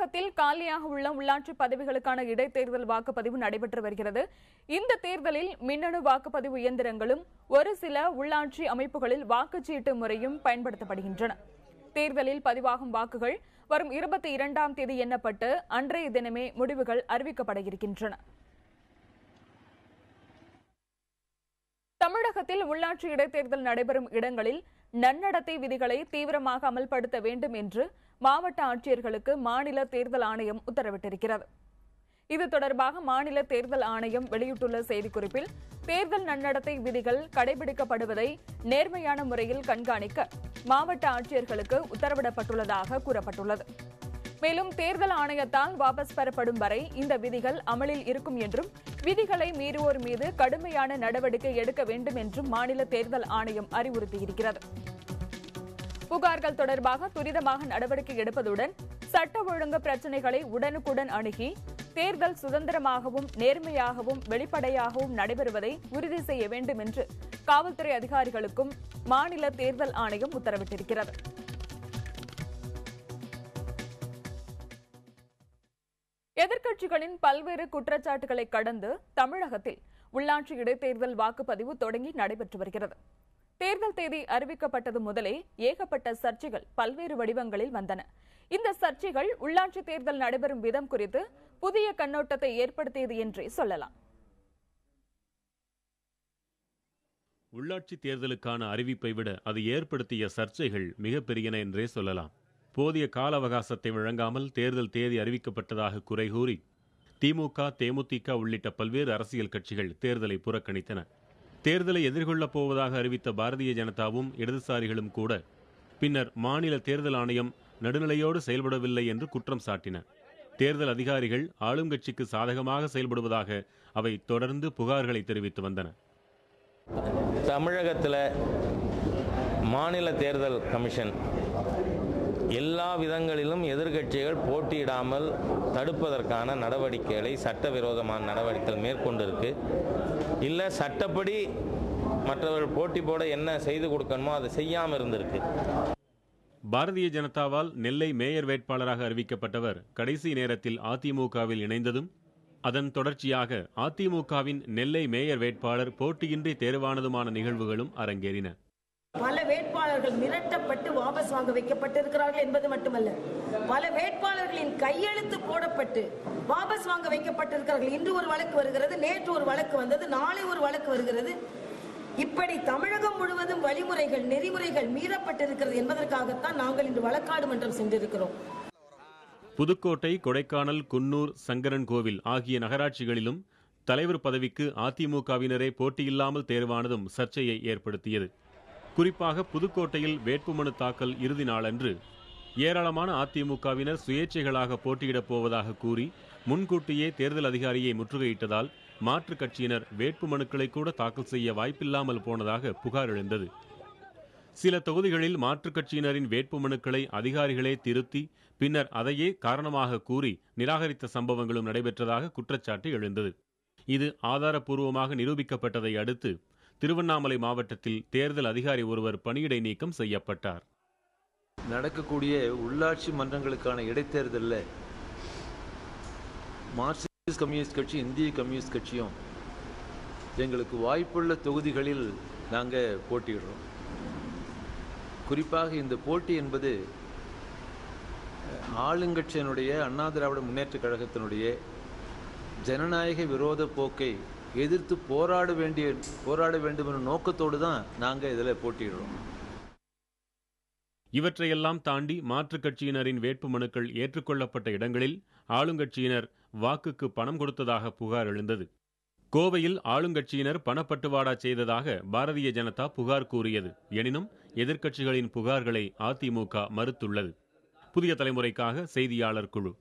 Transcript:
தமிழகத்தில் காலியாக உள்ள உள்ளாட்சி பதவிகளுக்கான இடைத்தேர்தல் வாக்குப்பதிவு நடைபெற்று வருகிறது. இந்த தேர்தலில் மின்னணு வாக்குப்பதிவு இயந்திரங்களும் ஒரு சில உள்ளாட்சி அமைப்புகளில் வாக்குச்சீட்டு முறையும் பயன்படுத்தப்படுகின்றன. தேர்தலில் பதிவாகும் வாக்குகள் வரும் 22ஆம் தேதி எண்ணப்பட்டு அன்றைய தினமே முடிவுகள் அறிவிக்கப்பட இருக்கின்றன. தமிழகத்தில் உள்ளாட்சி இடைத்தேர்தல் நடைபெறும் இடங்களில் நன்னடத்தை விதிகளை தீவிரமாக அமல்படுத்த வேண்டும் என்று மாவட்ட ஆட்சியர்களுக்கு மாநில தேர்தல் ஆணையம் உத்தரவிட்டிருக்கிறது. இது தொடர்பாக மாநில தேர்தல் ஆணையம் வெளியிட்டுள்ள செய்திக்குறிப்பில், தேர்தல் நன்னடத்தை விதிகள் கடைபிடிக்கப்படுவதை நேர்மையான முறையில் கண்காணிக்க மாவட்ட ஆட்சியர்களுக்கு உத்தரவிடப்பட்டுள்ளதாக கூறப்பட்டுள்ளது. மேலும் தேர்தல் ஆணையத்தால் வாபஸ் பெறப்படும் வரை இந்த விதிகள் அமலில் இருக்கும் என்றும், விதிகளை மீறுவோர் மீது கடுமையான நடவடிக்கை எடுக்க வேண்டும் என்றும் மாநில தேர்தல் ஆணையம் அறிவுறுத்தியிருக்கிறது. புகார்கள் தொடர்பாக துரிதமாக நடவடிக்கை எடுப்பதுடன் சட்ட ஒழுங்கு பிரச்சினைகளை உடனுக்குடன் அணுகி தேர்தல் சுதந்திரமாகவும் நேர்மையாகவும் வெளிப்படையாகவும் நடைபெறுவதை உறுதி செய்ய வேண்டும் என்று காவல்துறை அதிகாரிகளுக்கும் மாநில தேர்தல் ஆணையம் உத்தரவிட்டிருக்கிறது. எதிர்க்கட்சிகளின் பல்வேறு குற்றச்சாட்டுகளை கடந்து தமிழகத்தில் உள்ளாட்சி இடைத்தேர்தல் வாக்குப்பதிவு தொடங்கி நடைபெற்று வருகிறது. தேர்தல் தேதி அறிவிக்கப்பட்டது முதலே ஏகப்பட்ட சர்ச்சைகள் பல்வேறு வடிவங்களில் வந்தன. இந்த சர்ச்சைகள் உள்ளாட்சி தேர்தல் நடைபெறும் விதம் குறித்து புதிய கண்ணோட்டத்தை ஏற்படுத்தியது என்றே சொல்லலாம். உள்ளாட்சி தேர்தலுக்கான அறிவிப்பை விட அது ஏற்படுத்திய சர்ச்சைகள் மிகப்பெரியன என்றே சொல்லலாம். போதிய கால அவகாசத்தை வழங்காமல் தேர்தல் தேதி அறிவிக்கப்பட்டதாக குறை கூறி திமுக, தேமுதிக உள்ளிட்ட பல்வேறு அரசியல் கட்சிகள் தேர்தலை புறக்கணித்தன. தேர்தலை எதிர்கொள்ளப் போவதாக அறிவித்த பாரதிய ஜனதாவும் இடதுசாரிகளும் கூட பின்னர் மாநில தேர்தல் ஆணையம் நடுநிலையோடு செயல்படவில்லை என்று குற்றம் சாட்டின. தேர்தல் அதிகாரிகள் ஆளுங்கட்சிக்கு சாதகமாக செயல்படுவதாக அவை தொடர்ந்து புகார்களை தெரிவித்து வந்தன. தமிழகத்தில் மாநில தேர்தல் கமிஷன் எல்லா விதங்களிலும் எதிர்க்கட்சிகள் போட்டியிடாமல் தடுப்பதற்கான நடவடிக்கைகளை சட்டவிரோதமான நடவடிக்கைகள் மேற்கொண்டிருக்கு. இல்லை சட்டப்படி மற்றவர்கள் போட்டி போட என்ன செய்து கொடுக்கணுமோ அதை செய்யாமல் இருந்திருக்கு. பாரதிய ஜனதாவால் நெல்லை மேயர் வேட்பாளராக அறிவிக்கப்பட்டவர் கடைசி நேரத்தில் அதிமுகவில் இணைந்ததும், அதன் தொடர்ச்சியாக அதிமுகவின் நெல்லை மேயர் வேட்பாளர் போட்டியின்றி தேர்வானதுமான நிகழ்வுகளும் அரங்கேறின. பல வேட்பாளர்கள் மிரட்டப்பட்டு வாபஸ் வாங்க வைக்கப்பட்டிருக்கிறார்கள் என்பது மட்டுமல்ல, பல வேட்பாளர்களின் கையெழுத்து போடப்பட்டு வாபஸ் வாங்க வைக்கப்பட்டிருக்கிறார்கள். இன்று ஒரு வழக்கு வருகிறது, நேற்று ஒரு வழக்கு வந்தது, நாளை ஒரு வழக்கு வருகிறது. இப்படி தமிழகம் முழுவதும் வழிமுறைகள், நெறிமுறைகள் மீறப்பட்டிருக்கிறது என்பதற்காகத்தான் நாங்கள் இன்று வழக்காடு மன்றம் சென்றிருக்கிறோம். புதுக்கோட்டை, கொடைக்கானல், குன்னூர், சங்கரன்கோவில் ஆகிய நகராட்சிகளிலும் தலைவர் பதவிக்கு அதிமுகவினரே போட்டியில்லாமல் தேர்வானதும் சர்ச்சையை ஏற்படுத்தியது. குறிப்பாக புதுக்கோட்டையில் வேட்புமனு தாக்கல் இறுதி நாளன்று ஏராளமான அதிமுகவினர் சுயேட்சைகளாக போட்டியிடப் போவதாக கூறி முன்கூட்டியே தேர்தல் அதிகாரியை முற்றுகையிட்டதால் மாற்றுக் கட்சியினர் வேட்புமனுக்களை கூட தாக்கல் செய்ய வாய்ப்பில்லாமல் போனதாக புகார் எழுந்தது. சில தொகுதிகளில் மாற்றுக் கட்சியினரின் வேட்புமனுக்களை அதிகாரிகளே திருத்தி பின்னர் அதையே காரணமாக கூறி நிராகரித்த சம்பவங்களும் நடைபெற்றதாக குற்றச்சாட்டு எழுந்தது. இது ஆதாரப்பூர்வமாக நிரூபிக்கப்பட்டதை அடுத்து திருவண்ணாமலை மாவட்டத்தில் தேர்தல் அதிகாரி ஒருவர் பணியிடை நீக்கம் செய்யப்பட்டார். நடக்கக்கூடிய உள்ளாட்சி மன்றங்களுக்கான இடைத்தேர்தலில் மார்க்சிஸ்ட் கம்யூனிஸ்ட் கட்சி, இந்திய கம்யூனிஸ்ட் கட்சியும் எங்களுக்கு வாய்ப்புள்ள தொகுதிகளில் நாங்கள் போட்டியிடுறோம். குறிப்பாக இந்த போட்டி என்பது ஆளுங்கட்சியினுடைய அண்ணா திராவிட முன்னேற்ற கழகத்தினுடைய ஜனநாயக விரோத போக்கை எதிர்த்து போராட வேண்டும் என்ற நோக்கத்தோடு தான் நாங்கள் இதில் போட்டியிடுறோம். இவற்றையெல்லாம் தாண்டி மாற்றுக் கட்சியினரின் வேட்புமனுக்கள் ஏற்றுக்கொள்ளப்பட்ட இடங்களில் ஆளுங்கட்சியினர் வாக்குக்கு பணம் கொடுத்ததாக புகார் எழுந்தது. கோவையில் ஆளுங்கட்சியினர் பணப்பட்டுவாடா செய்ததாக பாரதிய ஜனதா புகார் கூறியது. எனினும் எதிர்க்கட்சிகளின் புகார்களை அதிமுக மறுத்துள்ளது. புதிய தலைமுறைக்காக செய்தியாளர் குழு.